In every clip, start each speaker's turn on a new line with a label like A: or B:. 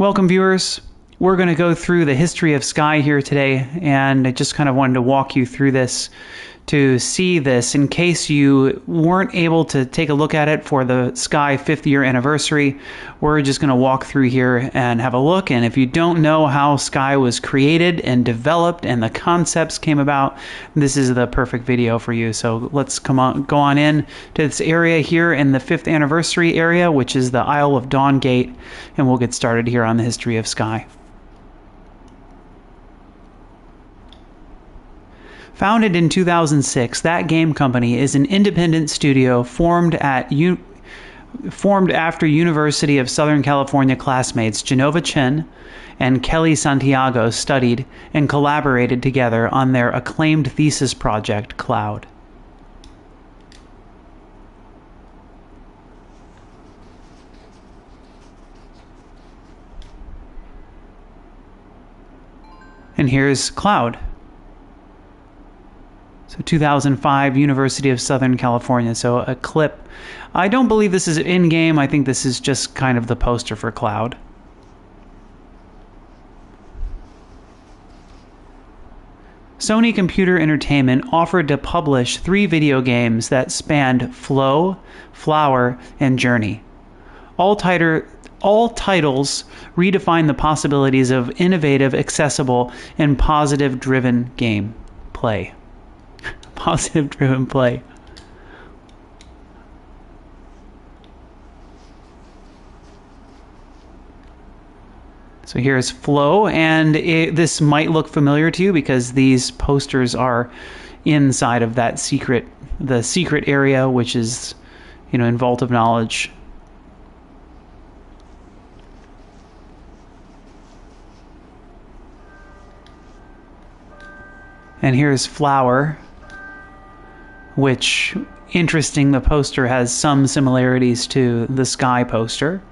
A: Welcome, viewers. We're going to go through the history of Sky here today, and I just kind of wanted to walk you through this to see this in case you weren't able to take a look at it for the Sky 5th year anniversary. We're just going to walk through here and have a look, and if you don't know how Sky was created and developed and the concepts came about, this is the perfect video for you. So let's go on in to this area here in the 5th anniversary area, which is the Isle of Dawn Gate, and we'll get started here on the history of Sky. Founded in 2006, that game company is an independent studio formed after University of Southern California classmates Genova Chen and Kelly Santiago studied and collaborated together on their acclaimed thesis project, Cloud. And here's Cloud. So 2005, University of Southern California. So a clip. I don't believe this is in-game. I think this is just kind of the poster for Cloud. Sony Computer Entertainment offered to publish 3 video games that spanned Flow, Flower, and Journey. All titles redefine the possibilities of innovative, accessible, and positive-driven game play. Positive-driven play. So here's Flow, and this might look familiar to you because these posters are inside of that the secret area, which is, in Vault of Knowledge. And here's Flower, which, interesting, the poster has some similarities to the Sky poster.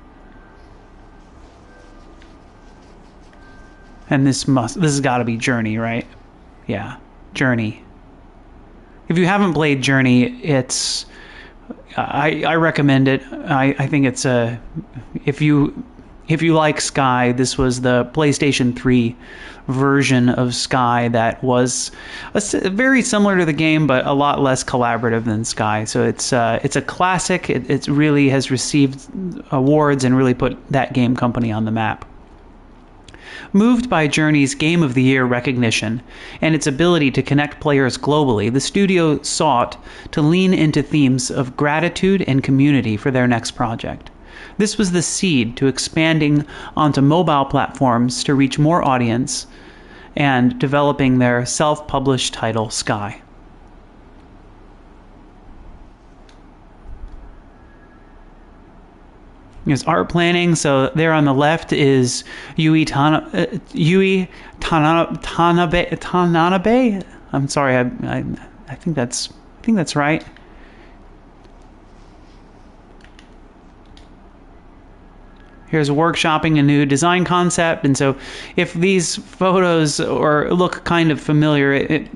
A: And this has got to be Journey, right? Yeah, Journey. If you haven't played Journey, I recommend it. I think it's if you like Sky, this was the PlayStation 3 version of Sky that was very similar to the game, but a lot less collaborative than Sky. So it's a classic. It really has received awards and really put that game company on the map. Moved by Journey's Game of the Year recognition and its ability to connect players globally, the studio sought to lean into themes of gratitude and community for their next project. This was the seed to expanding onto mobile platforms to reach more audience and developing their self-published title, Sky. Here's art planning. So there on the left is Yui Tanabe. I'm sorry, I think that's right. Here's workshopping a new design concept, and so if these photos look kind of familiar,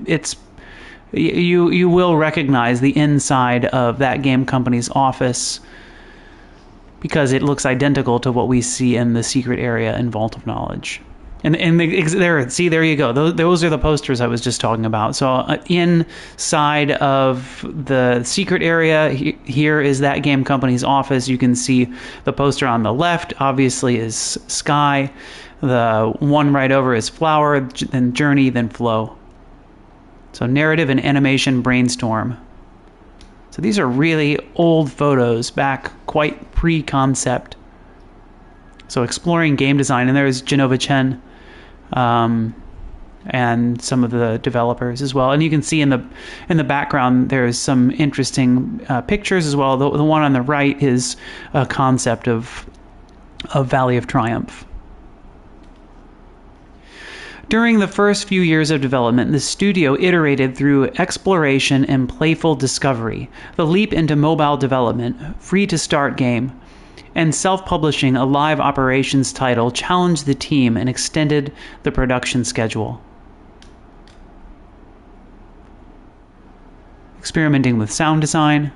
A: you will recognize the inside of that game company's office because it looks identical to what we see in the secret area in Vault of Knowledge. And there you go. Those are the posters I was just talking about. So inside of the secret area, here is that game company's office. You can see the poster on the left, obviously, is Sky. The one right over is Flower, then Journey, then Flow. So narrative and animation brainstorm. So these are really old photos back quite pre-concept. So exploring game design, and there's Genova Chen. And some of the developers as well, and you can see in the background there's some interesting pictures as well. The one on the right is a concept of Valley of Triumph. During the first few years of development, the studio iterated through exploration and playful discovery, the leap into mobile development, free-to-start game, and self-publishing a live operations title challenged the team and extended the production schedule. Experimenting with sound design,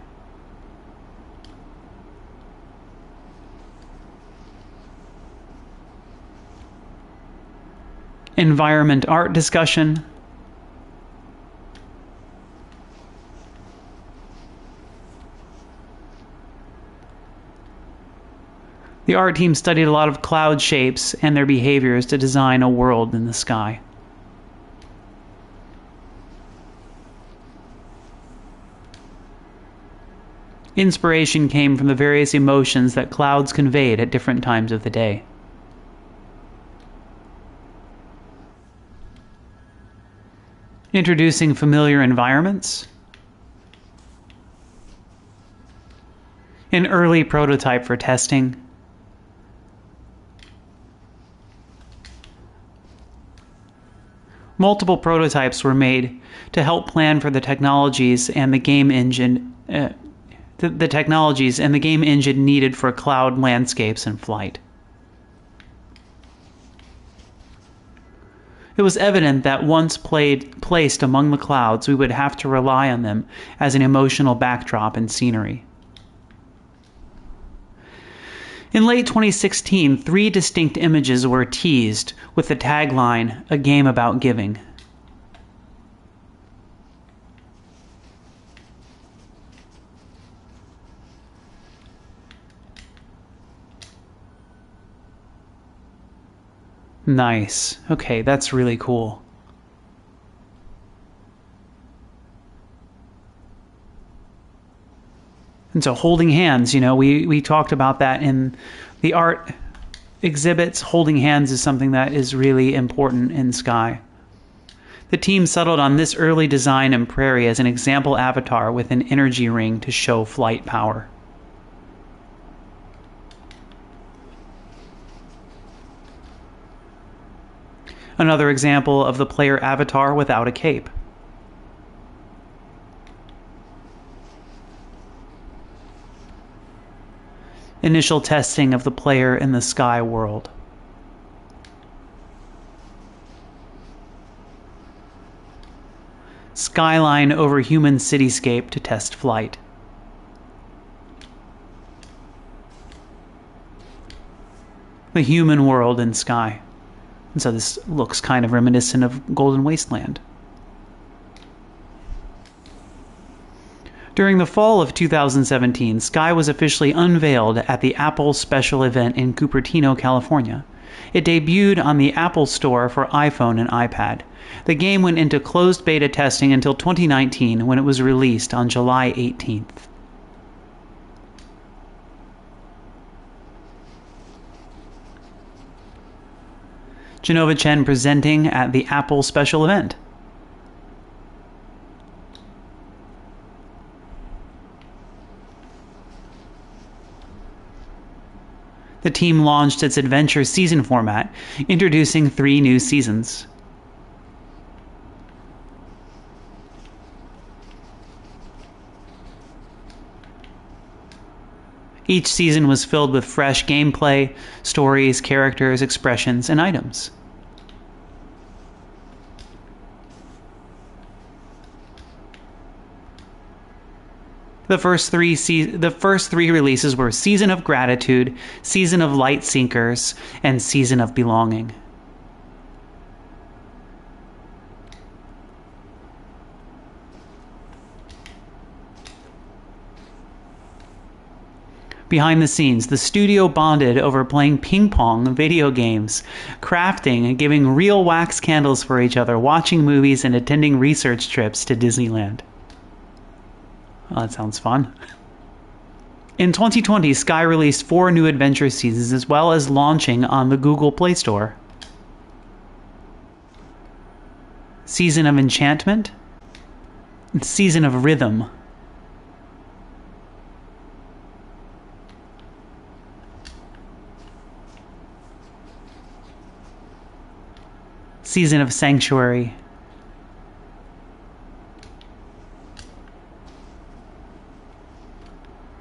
A: environment art discussion, the art team studied a lot of cloud shapes and their behaviors to design a world in the sky. Inspiration came from the various emotions that clouds conveyed at different times of the day. Introducing familiar environments. An early prototype for testing. Multiple prototypes were made to help plan for the technologies and the game engine needed for cloud landscapes in flight. It was evident that once placed among the clouds, we would have to rely on them as an emotional backdrop and scenery. In late 2016, 3 distinct images were teased with the tagline, "A game about giving." Nice. Okay, that's really cool. And so holding hands, we talked about that in the art exhibits. Holding hands is something that is really important in Sky. The team settled on this early design in Prairie as an example avatar with an energy ring to show flight power. Another example of the player avatar without a cape. Initial testing of the player in the Sky world. Skyline over human cityscape to test flight. The human world in Sky. And so this looks kind of reminiscent of Golden Wasteland. During the fall of 2017, Sky was officially unveiled at the Apple special event in Cupertino, California. It debuted on the Apple Store for iPhone and iPad. The game went into closed beta testing until 2019 when it was released on July 18th. Genova Chen presenting at the Apple special event. The team launched its adventure season format, introducing 3 new seasons. Each season was filled with fresh gameplay, stories, characters, expressions, and items. The first three releases were Season of Gratitude, Season of Light Seekers, and Season of Belonging. Behind the scenes, the studio bonded over playing ping pong, video games, crafting, and giving real wax candles for each other, watching movies, and attending research trips to Disneyland. Well, that sounds fun. In 2020, Sky released 4 new adventure seasons as well as launching on the Google Play Store. Season of Enchantment, and Season of Rhythm. Season of Sanctuary.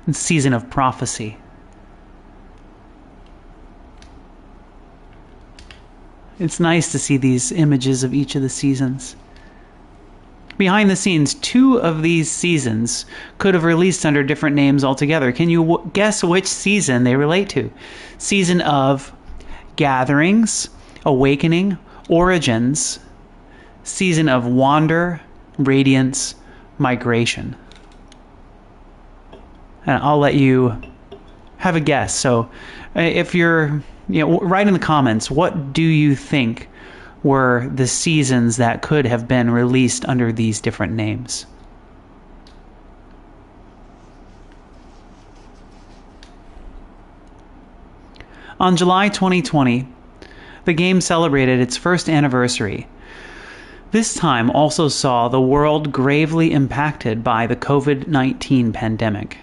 A: And Season of Prophecy. It's nice to see these images of each of the seasons. Behind the scenes, 2 of these seasons could have released under different names altogether. Can you guess which season they relate to? Season of Gatherings, Awakening, Origins, Season of Wander, Radiance, Migration. And I'll let you have a guess. So if you're, write in the comments, what do you think were the seasons that could have been released under these different names? On July 2020, the game celebrated its first anniversary. This time also saw the world gravely impacted by the COVID-19 pandemic.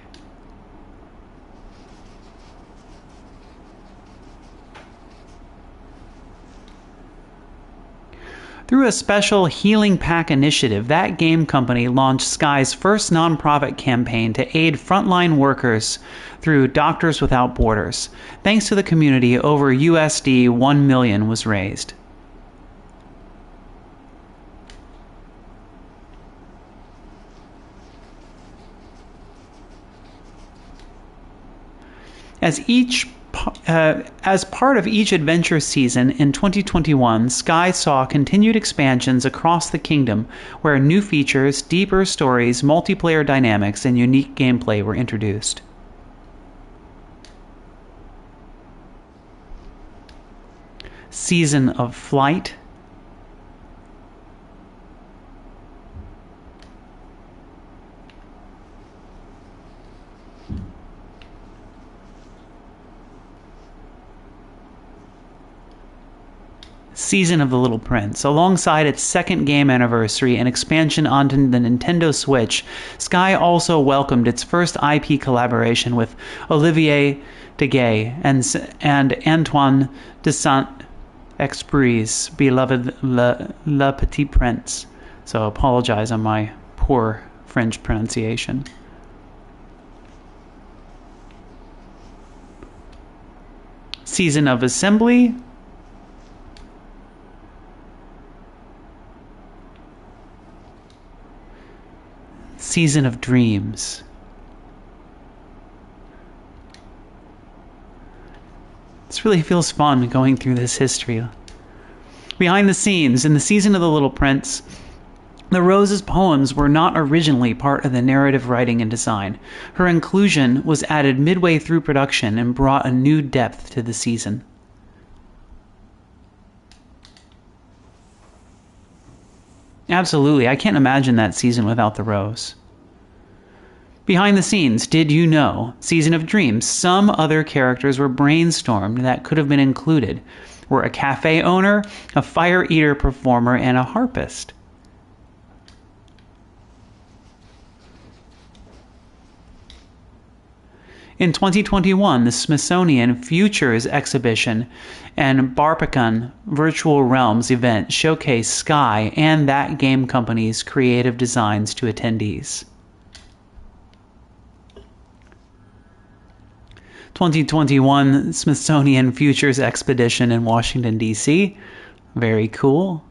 A: Through a special Healing Pack initiative, that game company launched Sky's first nonprofit campaign to aid frontline workers through Doctors Without Borders. Thanks to the community, over USD 1 million was raised. As part of each adventure season in 2021, Sky saw continued expansions across the kingdom, where new features, deeper stories, multiplayer dynamics, and unique gameplay were introduced. Season of Flight, Season of the Little Prince. Alongside its second game anniversary and expansion onto the Nintendo Switch, Sky also welcomed its first IP collaboration with Olivier Deguay and Antoine de Saint-Exupéry's beloved Le Petit Prince. So I apologize on my poor French pronunciation. Season of Assembly, Season of Dreams. This really feels fun going through this history. Behind the scenes, in the Season of the Little Prince, the Rose's poems were not originally part of the narrative writing and design. Her inclusion was added midway through production and brought a new depth to the season. Absolutely, I can't imagine that season without the Rose. Behind the scenes, did you know? Season of Dreams. Some other characters were brainstormed that could have been included. Were a cafe owner, a fire eater performer, and a harpist. In 2021, the Smithsonian Futures Exhibition and Barbican Virtual Realms event showcased Sky and that game company's creative designs to attendees. 2021 Smithsonian Futures Expedition in Washington, D.C. Very cool.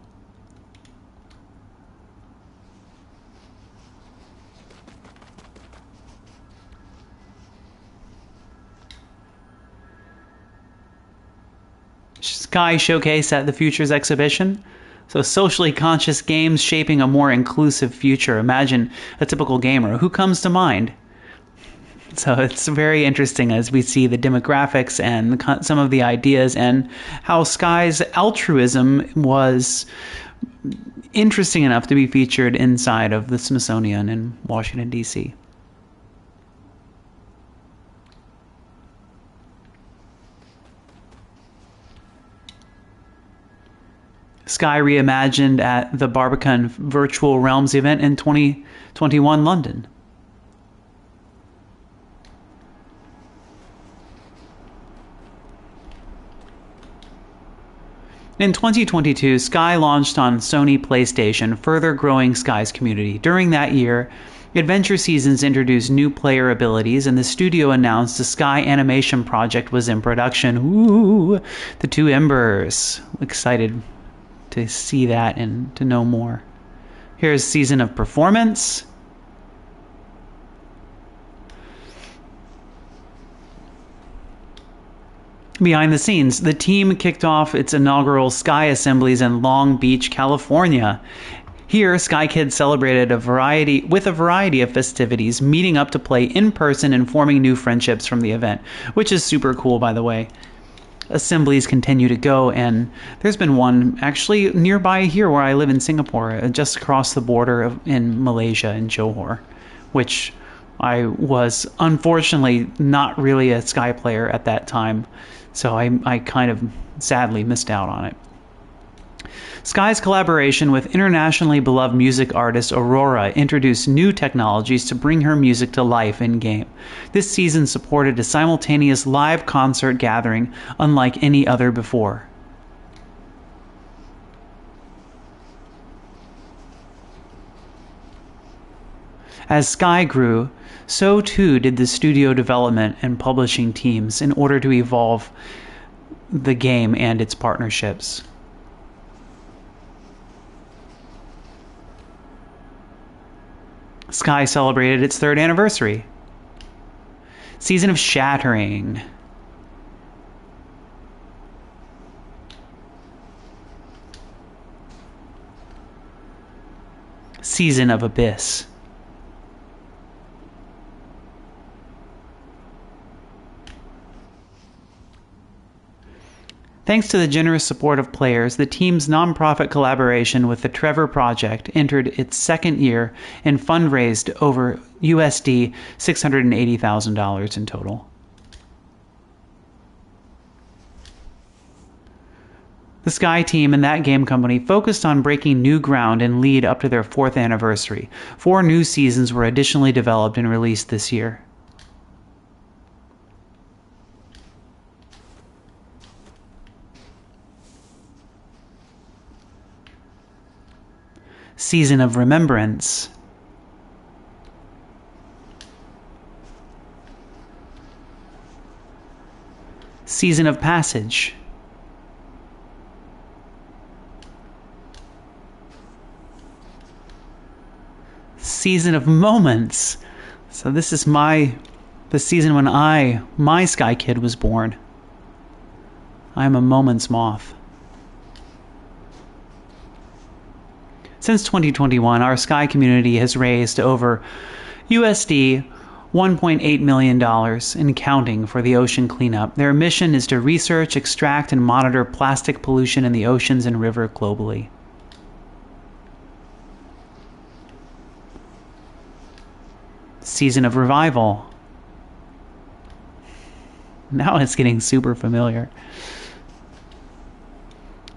A: Sky Showcase at the Futures Exhibition. So socially conscious games shaping a more inclusive future. Imagine a typical gamer. Who comes to mind? So it's very interesting as we see the demographics and some of the ideas and how Sky's altruism was interesting enough to be featured inside of the Smithsonian in Washington, D.C. Sky reimagined at the Barbican Virtual Realms event in 2021 London. In 2022, Sky launched on Sony PlayStation, further growing Sky's community. During that year, Adventure Seasons introduced new player abilities, and the studio announced the Sky animation project was in production. Ooh, the two Embers. Excited to see that and to know more. Here's Season of Performance. Behind the scenes, the team kicked off its inaugural Sky Assemblies in Long Beach, California. Here, Sky Kids celebrated a variety of festivities, meeting up to play in person and forming new friendships from the event, which is super cool, by the way. Assemblies continue to go, and there's been one actually nearby here where I live in Singapore, just across the border in Malaysia, in Johor, which I was unfortunately not really a Sky player at that time, so I kind of sadly missed out on it. Sky's collaboration with internationally beloved music artist Aurora introduced new technologies to bring her music to life in-game. This season supported a simultaneous live concert gathering unlike any other before. As Sky grew, so too did the studio development and publishing teams in order to evolve the game and its partnerships. Sky celebrated its 3rd anniversary. Season of Shattering. Season of Abyss. Thanks to the generous support of players, the team's nonprofit collaboration with the Trevor Project entered its 2nd year and fundraised over USD $680,000 in total. The Sky team and that game company focused on breaking new ground and lead up to their 4th anniversary. 4 new seasons were additionally developed and released this year. Season of Remembrance. Season of Passage. Season of Moments. So this is the season when my Sky Kid was born. I'm a moment's moth. Since 2021, our Sky community has raised over USD $1.8 million and counting for the ocean cleanup. Their mission is to research, extract, and monitor plastic pollution in the oceans and river globally. Season of Revival. Now it's getting super familiar.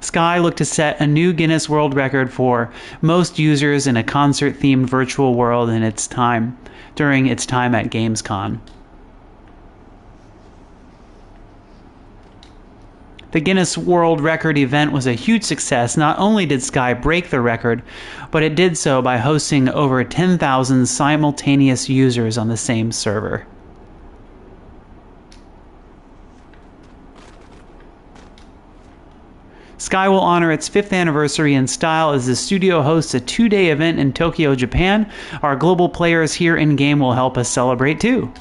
A: Sky looked to set a new Guinness World Record for most users in a concert-themed virtual world during its time at Gamescom. The Guinness World Record event was a huge success. Not only did Sky break the record, but it did so by hosting over 10,000 simultaneous users on the same server. Sky will honor its 5th anniversary in style as the studio hosts a 2-day event in Tokyo, Japan. Our global players here in-game will help us celebrate too.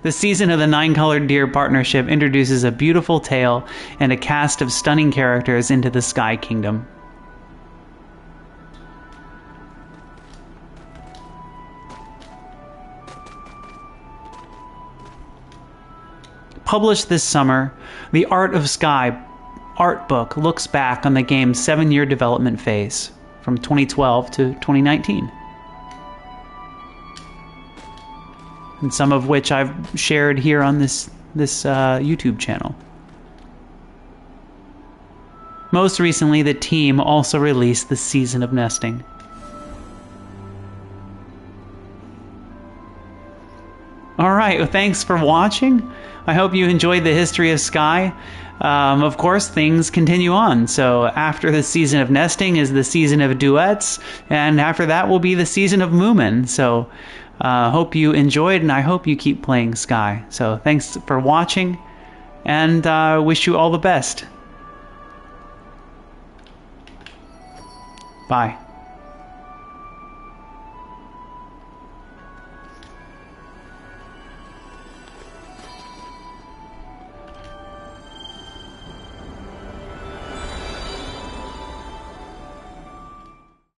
A: The season of the 9-Colored Deer partnership introduces a beautiful tale and a cast of stunning characters into the Sky Kingdom. Published this summer, The Art of Sky art book looks back on the game's 7-year development phase from 2012 to 2019. And some of which I've shared here on this YouTube channel. Most recently, the team also released the Season of Nesting. Alright, well, thanks for watching. I hope you enjoyed the history of Sky. Of course, things continue on. So after the Season of Nesting is the Season of Duets, and after that will be the Season of Moomin. So hope you enjoyed, and I hope you keep playing Sky. So thanks for watching, and wish you all the best. Bye.